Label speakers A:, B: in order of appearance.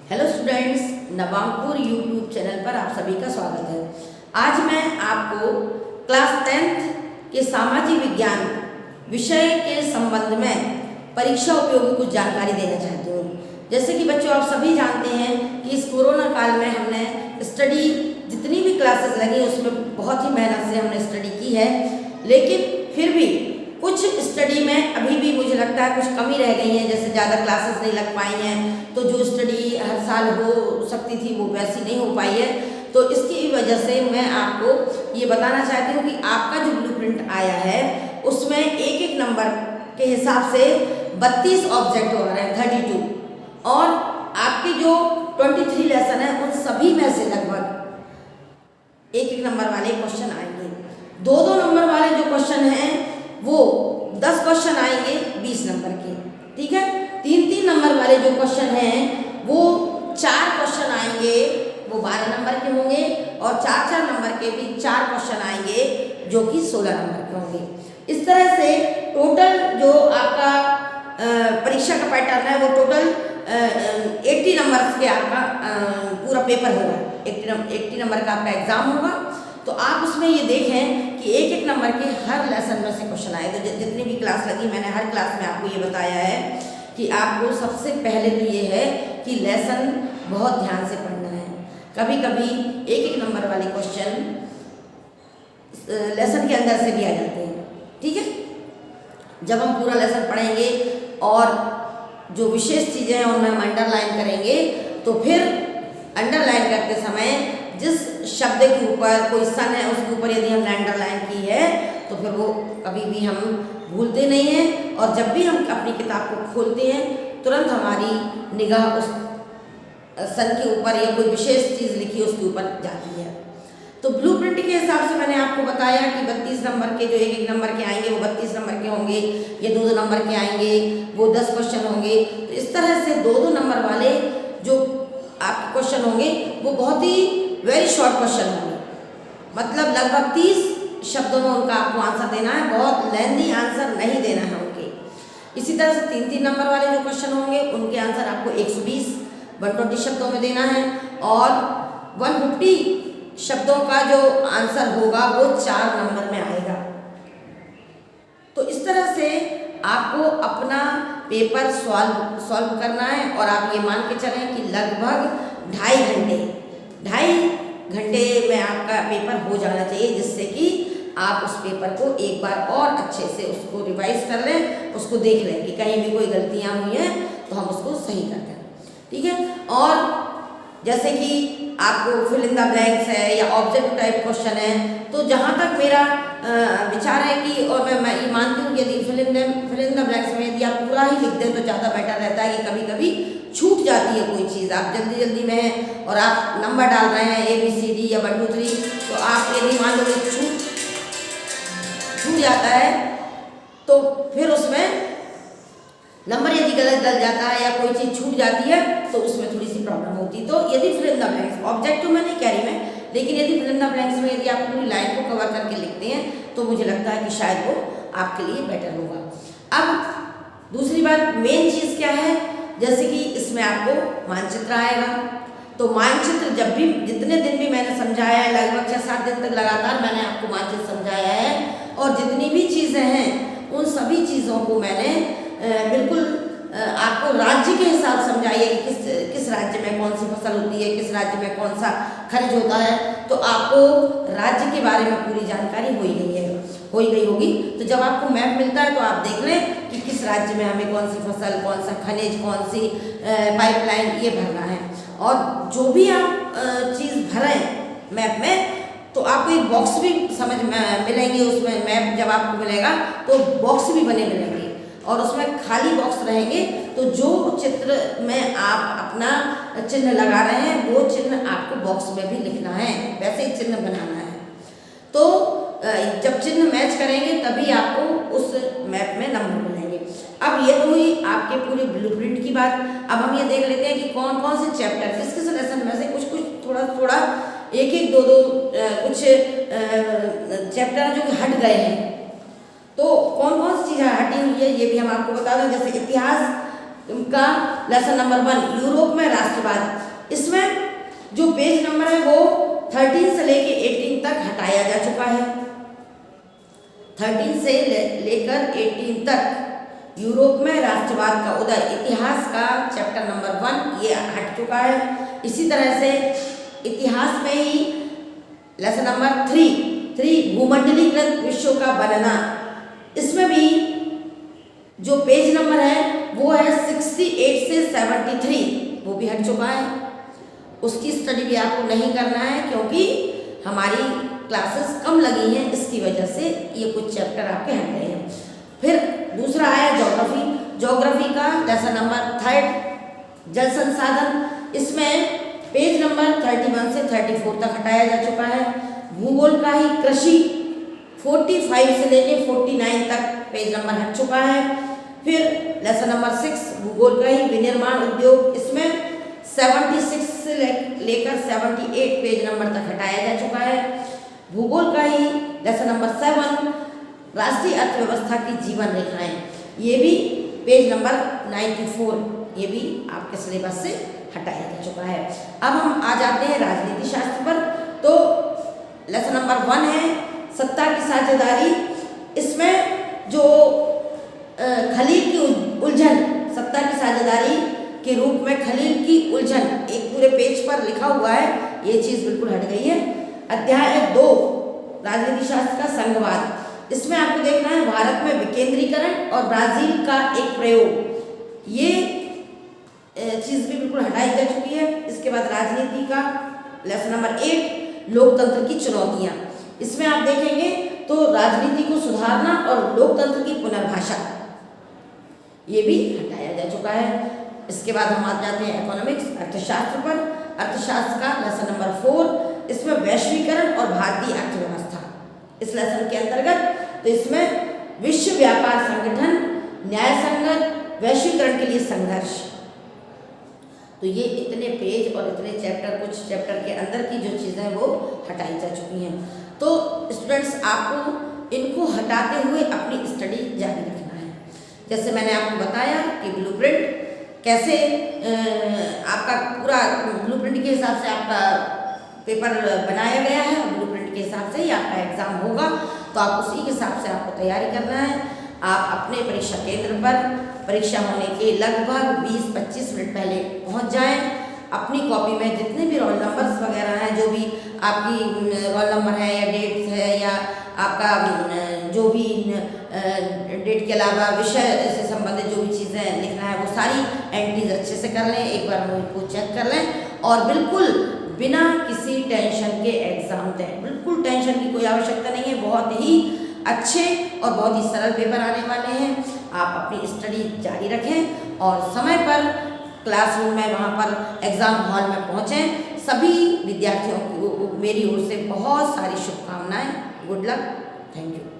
A: Hello students, नवांकुर YouTube channel पर आप सभी का स्वागत है। आज मैं आपको क्लास 10th के सामाजिक विज्ञान विषय के संबंध में परीक्षा उपयोगी कुछ जानकारी देना चाहती हूँ। जैसे कि बच्चों, आप सभी जानते हैं कि इस कोरोना काल में हमने स्टडी जितनी भी क्लासेस लगी उसमें बहुत ही मेहनत से हमने स्टडी की है, लेकिन फिर भी कुछ स्टडी में अभी भी मुझे लगता है कुछ कमी रह गई है। जैसे ज़्यादा क्लासेस नहीं लग पाई हैं, तो जो स्टडी हर साल हो सकती थी वो वैसी नहीं हो पाई है। तो इसकी वजह से मैं आपको ये बताना चाहती हूँ कि आपका जो ब्लूप्रिंट आया है उसमें एक एक नंबर के हिसाब से 32 ऑब्जेक्ट हो रहे हैं, 32, और आपके जो 23 लेसन है उन सभी में से लगभग एक एक नंबर वाले क्वेश्चन आएंगे। दो नंबर वाले जो क्वेश्चन हैं वो 10 क्वेश्चन आएंगे 20 नंबर के, ठीक है। 3 नंबर वाले जो क्वेश्चन हैं वो 4 क्वेश्चन आएंगे, वो 12 नंबर के होंगे, और 4 नंबर के भी 4 क्वेश्चन आएंगे जो कि 16 नंबर के होंगे। इस तरह से टोटल जो आपका परीक्षा का पैटर्न है वो टोटल 80 नंबर के आपका पूरा पेपर होगा। 80 नंबर का आपका एग्जाम होगा। तो आप उसमें ये देखें कि एक एक नंबर के हर लेसन में से क्वेश्चन आए। तो जितनी भी क्लास लगी मैंने हर क्लास में आपको ये बताया है कि आपको सबसे पहले तो ये है कि लेसन बहुत ध्यान से पढ़ना है। कभी कभी एक एक नंबर वाले क्वेश्चन लेसन के अंदर से भी आ जाते हैं, ठीक है। जब हम पूरा लेसन पढ़ेंगे और जो विशेष चीज़ें हैं उनमें हम अंडरलाइन करेंगे, तो फिर अंडरलाइन करते समय जिस शब्द के ऊपर कोई सन है उसके ऊपर यदि हमने अंडरलाइन की है तो फिर वो कभी भी हम भूलते नहीं हैं, और जब भी हम अपनी किताब को खोलते हैं तुरंत हमारी निगाह उस सन के ऊपर या कोई विशेष चीज़ लिखी उसके ऊपर जाती है। तो ब्लूप्रिंट के हिसाब से मैंने आपको बताया कि 32 नंबर के जो एक एक नंबर के आएंगे वो 32 नंबर के होंगे, ये 2 नंबर के आएंगे वो 10 क्वेश्चन होंगे। तो इस तरह से 2 नंबर वाले जो आपके क्वेश्चन होंगे वो बहुत ही वेरी शॉर्ट क्वेश्चन होंगे, मतलब लगभग 30 शब्दों में उनका आपको आंसर देना है, बहुत लेंथी आंसर नहीं देना है उनके। इसी तरह से 3 नंबर वाले जो क्वेश्चन होंगे उनके आंसर आपको 120 शब्दों में देना है, और 150 शब्दों का जो आंसर होगा वो 4 नंबर में आएगा। तो इस तरह से आपको अपना पेपर सॉल्व करना है, और आप ये मान के चलें कि लगभग 2.5 घंटे में आपका पेपर हो जाना चाहिए, जिससे कि आप उस पेपर को एक बार और अच्छे से उसको रिवाइज कर लें, उसको देख लें कि कहीं भी कोई गलतियाँ हुई हैं तो हम उसको सही कर दें, ठीक है। और जैसे कि आपको फिल इन द ब्लैंक्स है या ऑब्जेक्ट टाइप क्वेश्चन है, तो जहाँ तक मेरा विचार है कि, और मैं ये मानती हूँ कि यदि फिल इन द ब्लैंक्स में यदि आप पूरा ही लिख दें तो ज़्यादा बेटर रहता है। कि कभी कभी छूट जाती है कोई चीज़, आप जल्दी में हैं और आप नंबर डाल रहे हैं ABCD या 1 2 3, तो आप यदि मान लो छूट जाता है तो फिर उसमें नंबर यदि गलत डल जाता है या कोई चीज़ छूट जाती है तो उसमें थोड़ी सी प्रॉब्लम होती है। तो यदि fill in the blanks, objective में नहीं कह रही मैं, लेकिन यदि फिल इन द ब्लैंक्स में यदि आप पूरी लाइन को कवर करके लिखते हैं तो मुझे लगता है कि शायद वो आपके लिए बेटर होगा। अब दूसरी बात, मेन चीज़ क्या है, जैसे कि इसमें आपको मानचित्र आएगा। तो मानचित्र जब भी, जितने दिन भी मैंने समझाया है, लगभग 6-7 दिन तक लगातार मैंने आपको मानचित्र समझाया है, और जितनी भी चीज़ें हैं उन सभी चीज़ों को मैंने बिल्कुल आपको राज्य के हिसाब समझाइए कि किस राज्य में कौन सी फसल होती है, किस राज्य में कौन सा खनिज होता है। तो आपको राज्य के बारे में पूरी जानकारी हो ही गई होगी। तो जब आपको मैप मिलता है तो आप देख लें कि किस राज्य में हमें कौन सी फसल, कौन सा खनिज, कौन सी पाइपलाइन ये भरना है। और जो भी आप चीज़ भरें मैप में तो आपको एक बॉक्स भी समझ में मिलेंगे। उसमें मैप जब आपको मिलेगा तो बॉक्स भी बने मिलेंगे, और उसमें खाली बॉक्स रहेंगे। तो जो चित्र में आप अपना चिन्ह लगा रहे हैं वो चिन्ह आपको बॉक्स में भी लिखना है, वैसे ही चिन्ह बनाना है। तो जब चिन्ह मैच करेंगे तभी आपको उस मैप में नंबर मिलेंगे। अब ये तो हुई आपके पूरे ब्लूप्रिंट की बात। अब हम ये देख लेते हैं कि कौन कौन से चैप्टर, किस लेसन में से कुछ थोड़ा एक 2 कुछ चैप्टर जो हट गए हैं। तो कौन कौन सी चीज़ें हटी हुई है ये भी हम आपको बता दें। जैसे इतिहास उनका लेसन नंबर 1 यूरोप में राष्ट्रवाद। इसमें जो पेज नंबर है वो 13 से लेके 18 तक हटाया जा चुका है। 13 से लेकर 18 तक यूरोप में राष्ट्रवाद का उदय, इतिहास का चैप्टर नंबर 1 ये हट चुका है। इसी तरह से इतिहास में ही लेसन नंबर 3 भूमंडलीकृत विश्व का बनना, इसमें भी जो पेज नंबर है वो है 68 से 73, वो भी हट चुका है। उसकी स्टडी भी आपको नहीं करना है क्योंकि हमारी क्लासेस कम लगी हैं, इसकी वजह से ये कुछ चैप्टर आपके हट गए हैं। फिर दूसरा आया ज्योग्राफी का लेसन नंबर 3 जल संसाधन। इसमें पेज नंबर 31 से 34 तक हटाया जा चुका है। भूगोल का ही कृषि 45 से लेके 49 तक पेज नंबर हट चुका है। फिर लेसन नंबर 6 भूगोल का ही विनिर्माण उद्योग, इसमें 76 से लेकर 78 पेज नंबर तक हटाया जा चुका है। भूगोल का ही लेसन नंबर 7 राष्ट्रीय अर्थव्यवस्था की जीवन रेखाएं, ये भी पेज नंबर 94, ये भी आपके सिलेबस से हटाया जा चुका है। अब हम आ जाते हैं राजनीति शास्त्र पर। तो लेसन नंबर 1 है सत्ता की साझेदारी। इसमें जो खलील की उलझन, सत्ता की साझेदारी के रूप में खलील की उलझन एक पूरे पेज पर लिखा हुआ है, ये चीज़ बिल्कुल हट गई है। अध्याय 2 राजनीति शास्त्र का संघवाद। इसमें आपको देखना है भारत में विकेंद्रीकरण और ब्राजील का एक प्रयोग, ये चीज़ भी बिल्कुल हटाई जा चुकी है। इसके बाद राजनीति का लेसन नंबर 8 लोकतंत्र की चुनौतियाँ। इसमें आप देखेंगे तो राजनीति को सुधारना और लोकतंत्र की पुनर्भाषा, ये भी हटाया जा चुका है। इसके बाद हम आ जाते हैं इकोनॉमिक्स अर्थशास्त्र पर। अर्थशास्त्र का लेसन नंबर 4, इसमें वैश्वीकरण और भारतीय अर्थव्यवस्था। इस लेसन के अंतर्गत तो इसमें विश्व व्यापार संगठन, न्याय संगत, वैश्वीकरण के लिए संघर्ष। तो ये इतने पेज और इतने चैप्टर, कुछ चैप्टर के अंदर की जो चीज़ें हैं वो हटाई जा चुकी हैं। तो स्टूडेंट्स आपको इनको हटाते हुए अपनी स्टडी जारी रखना है। जैसे मैंने आपको बताया कि ब्लूप्रिंट कैसे आपका पूरा ब्लूप्रिंट के हिसाब से आपका पेपर बनाया गया है और ब्लूप्रिंट के हिसाब से ही आपका एग्ज़ाम होगा। तो आप उसी के हिसाब से आपको तैयारी करना है। आप अपने परीक्षा केंद्र पर परीक्षा होने के लगभग 20-25 मिनट पहले पहुंच जाएं। अपनी कॉपी में जितने भी रोल नंबर्स वगैरह हैं, जो भी आपकी रोल नंबर है या डेट्स है या आपका जो भी डेट के अलावा विषय से संबंधित जो भी चीज़ें लिखना है वो सारी एंट्रीज अच्छे से कर लें, एक बार उनको चेक कर लें और बिल्कुल बिना किसी टेंशन के एग्ज़ाम दें। बिल्कुल टेंशन की कोई आवश्यकता नहीं है, बहुत ही अच्छे और बहुत ही सरल पेपर आने वाले हैं। आप अपनी स्टडी जारी रखें और समय पर क्लासरूम में वहाँ पर एग्ज़ाम हॉल में पहुँचें। सभी विद्यार्थियों को मेरी ओर से बहुत सारी शुभकामनाएं। Good luck, thank you.